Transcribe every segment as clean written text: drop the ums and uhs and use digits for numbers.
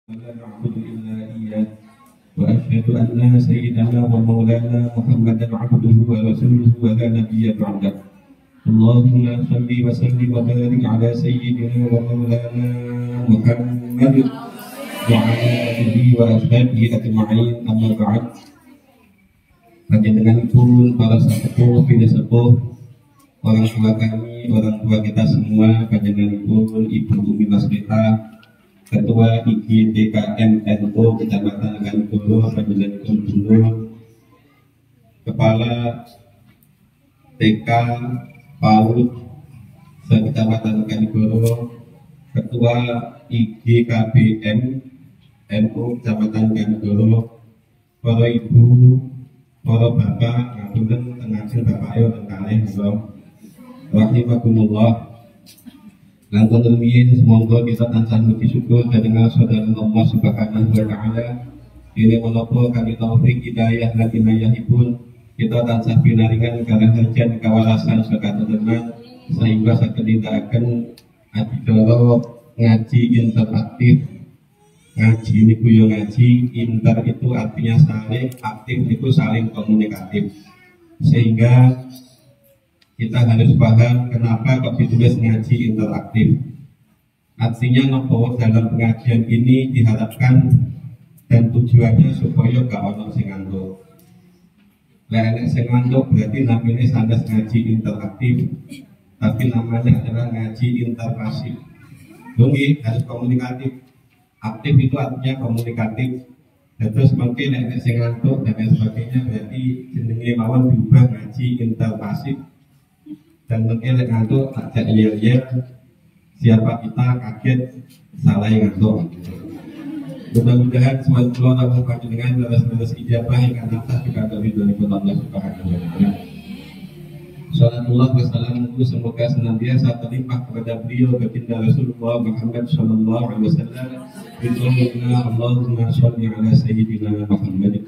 لا نعبد إلا إياه وأشهد أن سيدنا ومولانا محمدا عبده ورسوله ولا نبي بعده. اللهم صل وسلم وبارك على سيدنا ومولانا محمد وعلى آله وأصحابه أجمعين. أما بعد. Panjenenganipun para sepuh, bini sepuh, orang tua kami, orang tua kita semua, panjenenganipun Ibu Umi Masrita, Ketua IGDKM NU Kecamatan Kanigoro, panjenenganipun Gubernur, Kepala TK PAUD Kecamatan Kanigoro, Ketua IGKBM NU Kecamatan Kanigoro, para ibu, para bapak, ngapunten tengajen bapak ayo tengkalih rahimakumullah. Langkung rumiyin semoga kita tansah mugi syukur dengan saudara Allah Subhanahu wa taala. Ini menapa kami taufik hidayah lan inayahipun kita tansah pinaringan karaharjan kawarasan sakatenan sehingga saged nindakaken adicara ngaji interaktif. Ngaji niku yo ngaji inter itu artinya saling, aktif itu saling komunikatif. Sehingga kita harus paham kenapa kok ditulis ngaji interaktif. Artinya nopo dalam pengajian ini diharapkan dan tujuannya supaya gak ono sing ngantuk. Lah nek sing ngantuk berarti namanya sandas ngaji interaktif, tapi namanya adalah ngaji interpasif. Nggih, harus komunikatif. Aktif itu artinya komunikatif. Dan terus mungkin nek sing ngantuk dan lain sebagainya berarti jenenge mawon diubah ngaji interpasif. Dan mungkin ngantuk tak iya siapa kita kaget salah ngantuk. Mudah-mudahan semua pulau namun panjenengan balas ijabah yang akan atas juga dari Allah Subhanahu wa taala. Salatullah wassalamu'alaikum, semoga senantiasa terlimpah kepada beliau baginda Rasulullah Muhammad sallallahu alaihi wasallam. Bismillah, Allahumma sholli ala sayyidina Muhammad.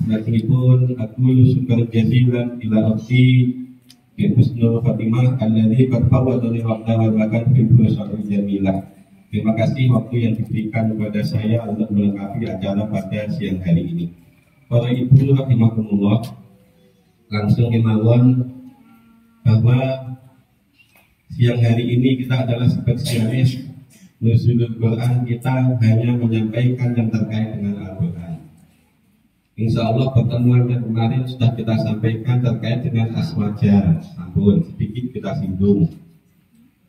Selanjutnya aku syukur jazilan ila abdi bi husnul khatimah alladzi qad fawadani waqta wa makan fi syarri jamilah. Terima kasih waktu yang diberikan kepada saya untuk melengkapi acara pada siang hari ini. Para ibu rahimakumullah, langsung kemauan bahwa siang hari ini kita adalah spesialis Nuzulul Quran, kita hanya menyampaikan yang terkait dengan Al-Quran. Insya Allah pertemuan yang kemarin sudah kita sampaikan terkait dengan asmaja, sampun sedikit kita singgung.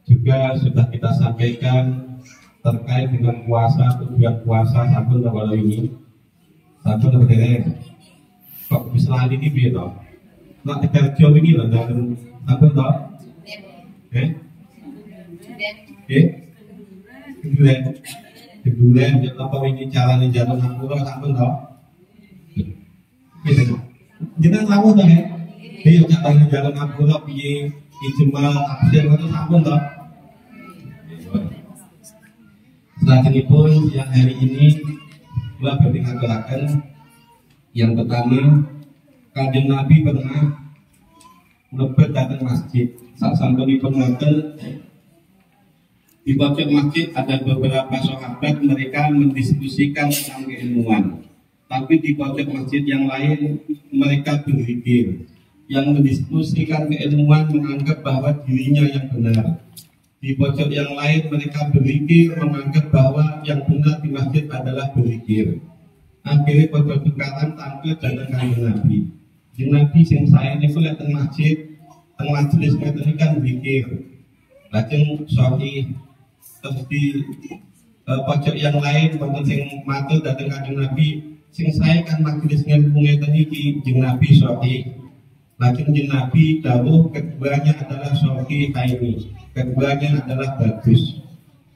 Juga sudah kita sampaikan terkait dengan puasa, tujuan puasa, sampun kalau ini sampun berdiri. Kok bisa hari ini biar nak kerja ini loh dalam sampun toh? Kebulan, apa ini caranya jalan Nampura sampun toh? Kita tahu dah ya, dia caranya jalan Nampura piye ijmal absen itu sampun toh? Selanjutnya pun yang hari ini kita bertingkatkan yang pertama, Kanjeng Nabi pernah mlebet datang masjid. Saat sampai pun ngoten di pojok masjid ada beberapa sahabat, mereka mendiskusikan tentang keilmuan. Tapi di pojok masjid yang lain mereka berzikir. Yang mendiskusikan keilmuan menganggap bahwa dirinya yang benar. Di pojok yang lain mereka berzikir menganggap bahwa yang benar di masjid adalah berzikir. Akhirnya pojok dekatan tampil dengan Kanjeng Nabi. Kanjeng Nabi sing saya niku lek teng masjid, teng majelis ngeten kan zikir. Lajeng sahih terus di pojok yang lain wonten sing matur dhateng Kanjeng Nabi, sing saya kan majelis ngilmu ngeten iki Kanjeng Nabi sahih. Lajeng Kanjeng Nabi dawuh keduanya adalah sahih ini. Keduanya adalah bagus,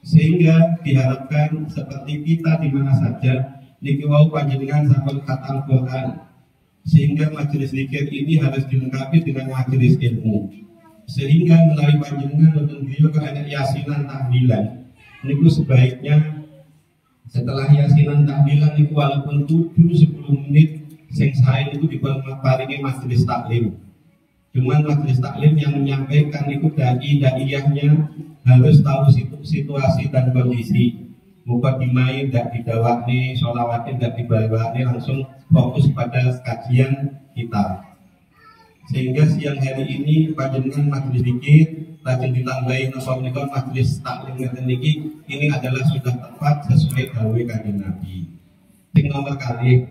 sehingga diharapkan seperti kita di mana saja niki wau panjenengan sampun khatam Quran, sehingga majelis zikir ini harus dilengkapi dengan majelis ilmu, sehingga melalui panjenengan untuk beliau ada yasinan tahlilan niku sebaiknya setelah yasinan tahlilan niku walaupun 7-10 menit sing sae niku diparingi majelis taklim. Cuman majelis taklim yang menyampaikan itu daiyahnya harus tahu situasi dan kondisi. mukadimai tidak didawakni, sholawatnya tidak dibawakni, langsung fokus pada kajian kita. Sehingga siang hari ini panjenengan majelis dikit, lajeng ditambahi napa menika majelis taklim ngeten niki, ini adalah sudah tepat sesuai dawuh Kanjeng Nabi. Sing nomor kali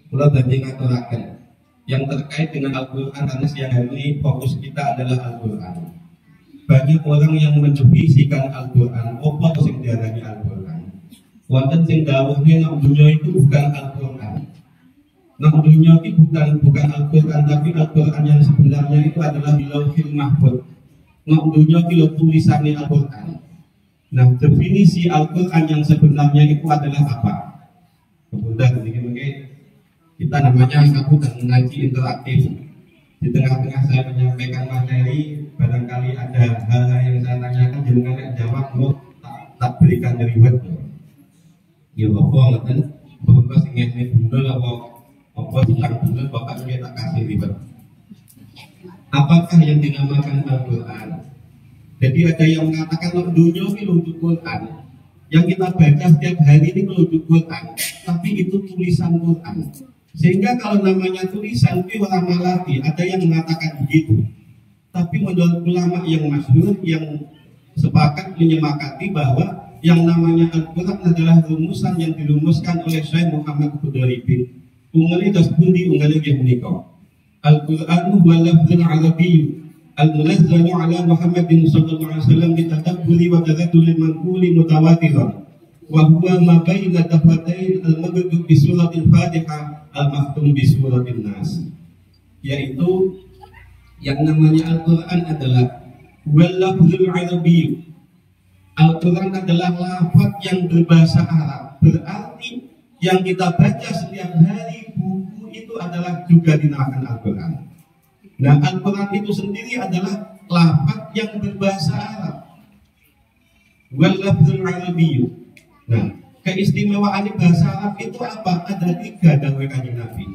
kula badhe ngaturaken yang terkait dengan Al-Qur'an, karena siang hari ini fokus kita adalah Al-Qur'an. Banyak orang yang menjubisikan Al-Qur'an, apa sing diarani Al-Qur'an? Wonten sing dawuhne nek dunya itu bukan Al-Qur'an. Nek dunya itu bukan Al-Qur'an, tapi Al-Qur'an yang sebenarnya itu adalah Lauhul Mahfuz. Nek dunya itu tulisannya Al-Qur'an. Nah, definisi Al-Qur'an yang sebenarnya itu adalah apa? Kemudian mungkin kita namanya aku dan mengaji interaktif. Di tengah-tengah saya menyampaikan materi, barangkali ada hal-hal yang saya tanyakan, jangan jawab, tak berikan reward. Ya apa ngeten, bapak sing ngene bundel apa bilang bundel, bapak saya tak kasih reward. Apakah yang dinamakan Al-Qur'an? Jadi ada yang mengatakan dunia ini untuk Quran. Yang kita baca setiap hari ini untuk Quran, tapi itu tulisan Quran. Sehingga kalau namanya tulisan itu orang malati, ada yang mengatakan begitu. Tapi menurut ulama yang masyhur yang sepakat menyemakati bahwa yang namanya Al-Quran adalah rumusan yang dirumuskan oleh Syekh Muhammad Qudharibin. Ungali das pundi ungali yang menikah. Al-Quran huwa lafzun Arabiy al-munazzalu ala Muhammadin sallallahu alaihi wasallam bitadabburi wa tadabburi manquli mutawatiran. Wa huwa ma baina dafatain al-maghrib bi suratil Fatihah al-maktum bi suratil Nas. Yaitu yang namanya Al-Quran adalah wal-lafzul Arabiy. Al-Quran adalah lafaz yang berbahasa Arab. Berarti yang kita baca setiap hari, buku itu adalah juga dinamakan Al-Quran. Nah, Al-Quran itu sendiri adalah lafaz yang berbahasa Arab. Wal-lafzul Arabiy. Nah, keistimewaan bahasa Arab itu apa? Ada 3 dawuh Kanjeng Nabi.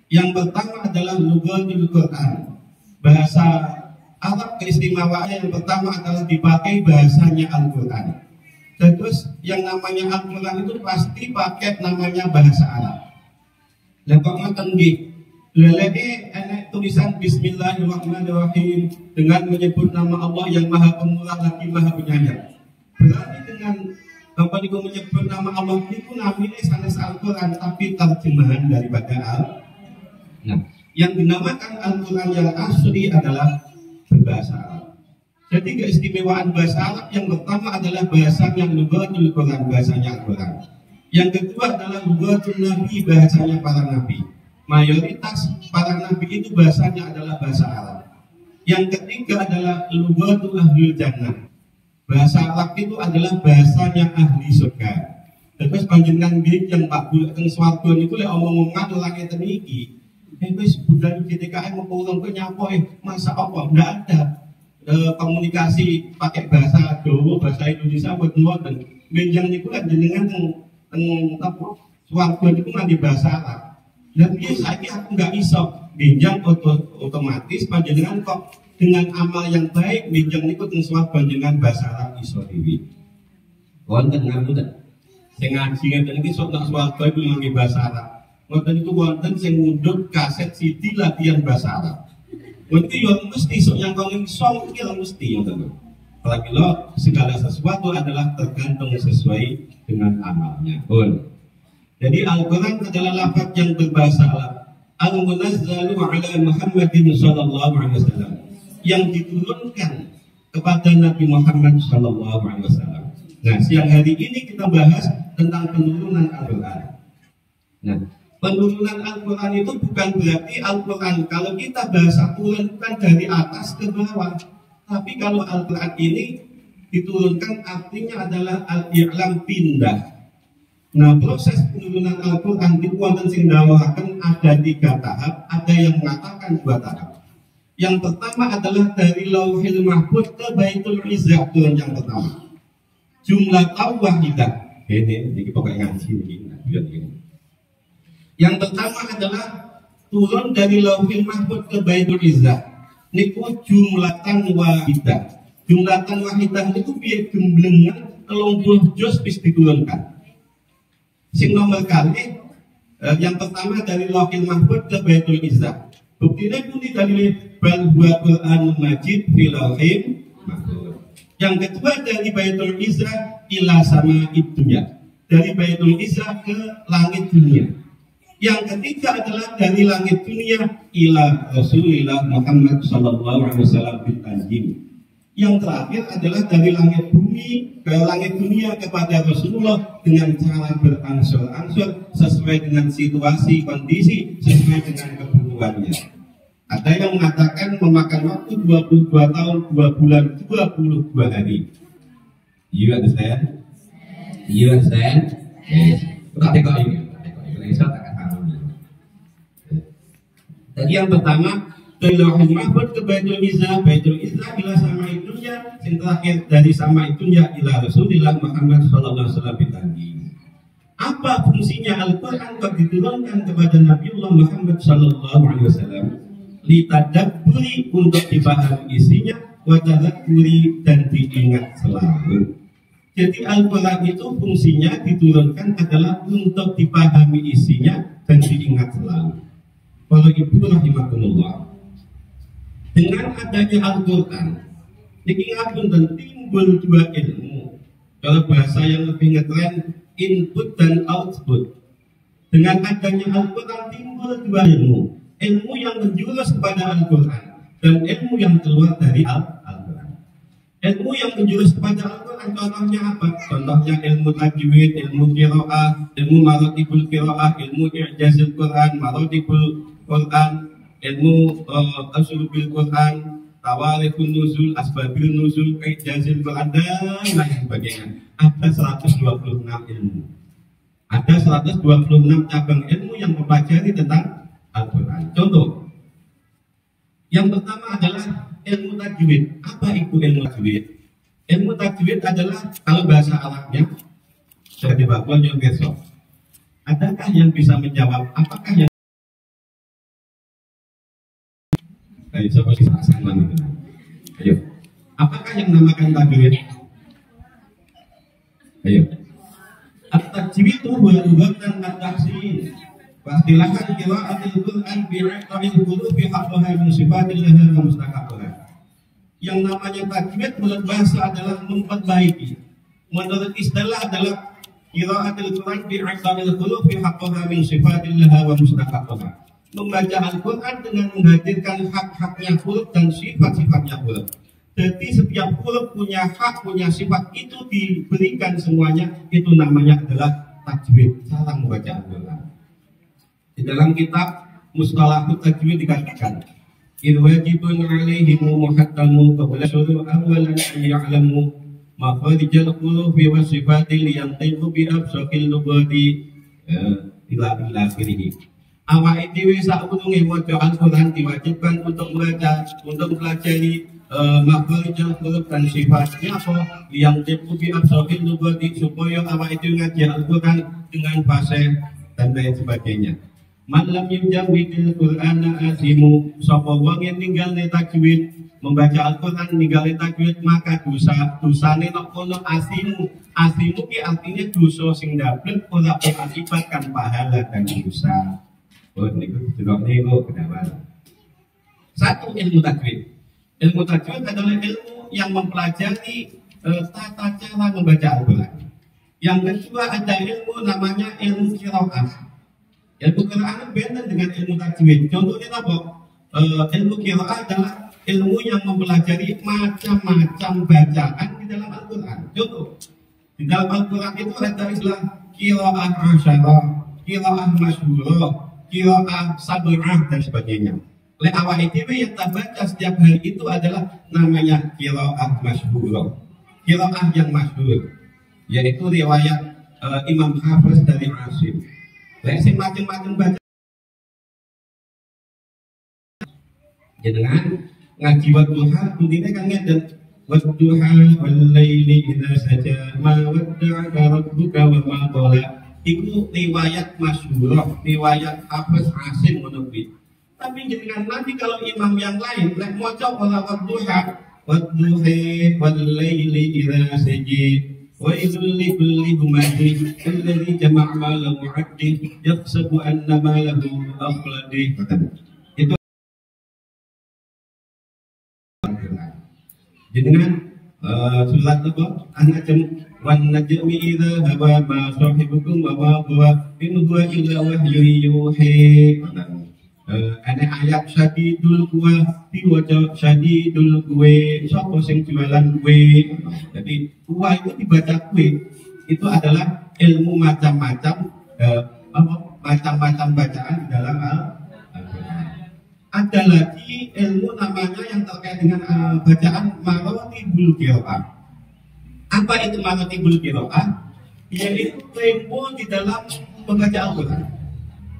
Yang pertama adalah lughatul Quran. Bahasa Arab keistimewaannya yang pertama adalah dipakai bahasanya Al-Quran. Terus yang namanya Al-Quran itu pasti pakai namanya bahasa Arab. Dan kok ngoten nggih, leleke enek tulisan Bismillahirrahmanirrahim dengan menyebut nama Allah yang Maha Pemurah lagi Maha Penyayang. Berarti dengan apa niku menyebut nama Allah itu namanya sanes Al-Quran, tapi terjemahan daripada Nah, yang dinamakan Al-Quran yang asli adalah berbahasa Arab. Jadi keistimewaan bahasa Arab yang pertama adalah bahasanya lughatul Quran, bahasanya Al-Quran. Yang kedua adalah lughatul Nabi, bahasanya para nabi. Mayoritas para nabi itu bahasanya adalah bahasa Arab. Yang ketiga adalah lughatul ahlul jannah. Bahasa Arab itu adalah bahasanya ahli surga. Terus panjenengan nggih yang Pak Bulak teng swarga niku lek omong-omongan ora ngeten iki. Wis bulan GTKM mau pulang ke nyapa masa apa? Nggak ada komunikasi pakai bahasa Jawa, bahasa Indonesia buat dan benjang niku kan jenengan teng apa? Swarga niku ngangge bahasa Arab. Dan biasa aku nggak iso benjang otomatis panjenengan kok dengan amal yang baik benjang niku teng swarga dengan bahasa Arab iso dhewe. Wonten ngapunten. Sing ngaji ngeten iki sok nang swarga iku ngangge bahasa Arab. Wonten itu wonten sing ngundut kaset CD latihan bahasa Arab. Wonten yo mesti sok yang kong song iki lho mesti yo tenan. Apalagi lo segala sesuatu adalah tergantung sesuai dengan amalnya. Jadi Al-Quran adalah lafaz yang berbahasa Arab. Al-munazzalu ala Muhammadin sallallahu alaihi wasallam, yang diturunkan kepada Nabi Muhammad sallallahu alaihi wasallam. Nah, siang hari ini kita bahas tentang penurunan Al-Quran. Nah, penurunan Al-Quran itu bukan berarti Al-Quran kalau kita bahasa turun bukan dari atas ke bawah. Tapi kalau Al-Quran ini diturunkan artinya adalah al-i'lam pindah. Nah, proses penurunan Al-Quran itu wonten sing dawahaken ada 3 tahap, ada yang mengatakan 2 tahap. Yang pertama adalah dari Lauhil Mahfuz ke Baitul Izzah, turun yang pertama. Jumlah wahidah. Ini pokoknya ngaji ini. Yang pertama adalah turun dari Lauhil Mahfuz ke Baitul Izzah. Niku jumlatan wahidah. Jumlatan wahidah itu piye gemblengan 30 juz wis diturunkan. Sing nomor kali yang pertama dari Lauhil Mahfuz ke Baitul Izzah. Buktinya pun dari bal huwa Qur'anun Majid fil Lauhil Mahfuz. Yang kedua dari Baitul Izzah ila sama'id dunya. Dari Baitul Izzah ke langit dunia. Yang ketiga adalah dari langit dunia ila Rasulillah Muhammad sallallahu alaihi wasallam bil tanjim. Yang terakhir adalah dari langit bumi ke langit dunia kepada Rasulullah dengan cara berangsur-angsur sesuai dengan situasi, kondisi, sesuai dengan kebutuhannya. Ada yang mengatakan memakan waktu 22 tahun, 2 bulan, 22 hari. You understand? You understand? Yes. Tak tengok ini. Tadi yang pertama dari Lauhul Mahfuz ke Baitul Izzah ila sama'id dunya, yang terakhir dari sama'id dunya ila Rasulillah Muhammad sallallahu alaihi wasallam. Apa fungsinya Al-Qur'an yang diturunkan kepada Nabiullah Muhammad sallallahu alaihi wasallam? Litadabburi, untuk dipahami isinya, wa tadzakkuri, dan diingat selalu. Jadi Al-Qur'an itu fungsinya diturunkan adalah untuk dipahami isinya dan diingat selalu. Kalau ibu rahimakumullah, dengan adanya Al-Quran, diingatkan dan timbul dua ilmu. Kalau bahasa yang lebih ngetren, input dan output. Dengan adanya Al-Quran timbul dua ilmu. Ilmu yang menjurus kepada Al-Quran dan ilmu yang keluar dari Al-Quran. Ilmu yang menjurus kepada Al-Quran contohnya apa? Contohnya ilmu tajwid, ilmu qiraah, ilmu maratibul qiraah, ilmu i'jazul Quran, maratibul Quran, ilmu asulubil Quran, tawalifun nuzul, asbabil nuzul, i'jazul Quran, dan lain sebagainya. Ada 126 ilmu. Ada 126 cabang ilmu yang mempelajari tentang Al-Quran. Contoh, yang pertama adalah ilmu tajwid. Apa itu ilmu tajwid? Ilmu tajwid adalah, kalau bahasa Arabnya, saya dibawa yang besok. Adakah yang bisa menjawab? Apakah yang coba sama itu. Ayo. Apakah yang namakan tajwid? Ayo. At-tajwid itu berubah at-tahsin. Pastilakan qiraatul Qur'an bi'a'il huruf haqqaha min sifatillah wa mustaqaqalah. Yang namanya tajwid menurut bahasa adalah memperbaiki. Menurut istilah adalah qiraatul Qur'an bi'a'il huruf haqqaha min sifatillah wa mustaqaqalah. Membaca Al-Quran dengan menghadirkan hak-haknya huruf dan sifat-sifatnya huruf. Jadi setiap huruf punya hak, punya sifat, itu diberikan semuanya. Itu namanya adalah tajwid, cara membaca Al-Quran. Di dalam kitab Mustalahut Tajwid dikatakan, "Irwajibun alaihimu muhattamu qabla syuru' awalan ya'lamu mafarijal hurufi wa sifatil yantiqu bi absaqil lughati ila akhirih." Awak itu saat menunggu baca Al-Quran diwajibkan untuk membaca, untuk mempelajari makhluk huruf dan sifatnya apa yang dipuji absorbil lugati, supaya awak itu ngaji Al-Quran dengan fasih dan lain sebagainya. Malam yujawidil Qur'ana azimu, sapa wong yang tinggal di tajwid, membaca Al-Quran tinggal di tajwid, maka dosane nek kono asimu. Asimu ki artinya dosa sing dablek ora mengakibatkan pahala dan dosa. Oh, niku kenapa? Satu, ilmu tajwid. Ilmu tajwid adalah ilmu yang mempelajari tata cara membaca Al-Quran. Yang kedua ada ilmu namanya ilmu qiraah. Ilmu qiraah beda dengan ilmu tajwid. Contohnya apa? Ilmu qiraah adalah ilmu yang mempelajari macam-macam bacaan di dalam Al-Quran. Contoh, di dalam Al-Quran itu ada istilah qiraah asyarah, qiraah masyhurah, qiraah sab'ah dan sebagainya. Oleh awal ITB yang tak baca setiap hari itu adalah namanya qiraah masyhurah, qiraah yang masyhur, yaitu riwayat Imam Hafiz dari Asim. Lesing macam-macam baca. Dengan ngaji wadduha, bunyinya kan ngeten, wadduha wal laili idza saja ma wadda'aka rabbuka wa ma qala. Itu riwayat masyhurah, riwayat Hafiz Asim menukil. Tapi dengan nanti kalau imam yang lain lek maca wala wadduha wadduha wal laili idza saji وإذ لكل همة الذي جمع ماله معده يحسب أن ماله أخلده. Itu jenengan surat apa? An-Najm wan najmi idza hawa ma sahibukum wa ma huwa in huwa illa wahyu yuhi. Ana ayat syadidul kuwa diwaca syadidul kuwe, sapa sing jualan kuwe. Jadi kuwa itu dibaca kuwe itu adalah ilmu macam-macam macam-macam bacaan di dalam Al-Qur'an. Ada lagi ilmu namanya yang terkait dengan bacaan marotibul qiraah. Apa itu marotibul qiraah? Yaitu tempo di dalam membaca Al-Qur'an.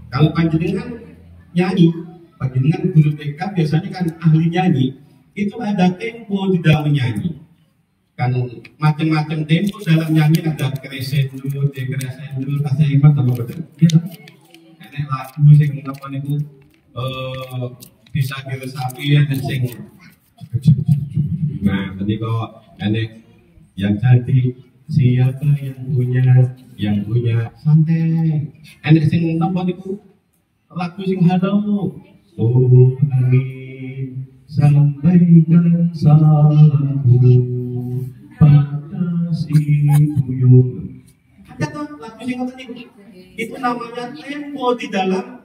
Kalau panjenengan nyanyi, panjenengan guru TK biasanya kan ahli nyanyi, itu ada tempo di dalam menyanyi. Kan macam-macam tempo dalam nyanyi, ada crescendo, decrescendo, bahasa Inggris sama betul. Gitu. Karena lagu sing apa niku bisa diresapi ada sing. Nah, tadi kok aneh yang cantik siapa yang punya santai. Enek sing napa niku lagu sing halo. Oh angin sampaikan salamku pada si buyung. Ada tuh lagu sing ngoten niku. Itu namanya tempo di dalam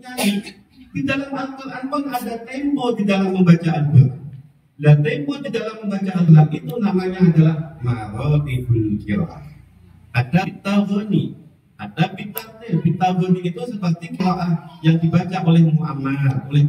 nyanyi. Di dalam Al-Quran pun ada tempo di dalam membaca Al-Quran. Dan tempo di dalam membaca Al-Quran itu namanya adalah marotibul qiraah. Ada bitawoni, ada bitartil. Bitawoni itu seperti qiraah yang dibaca oleh Muammar, oleh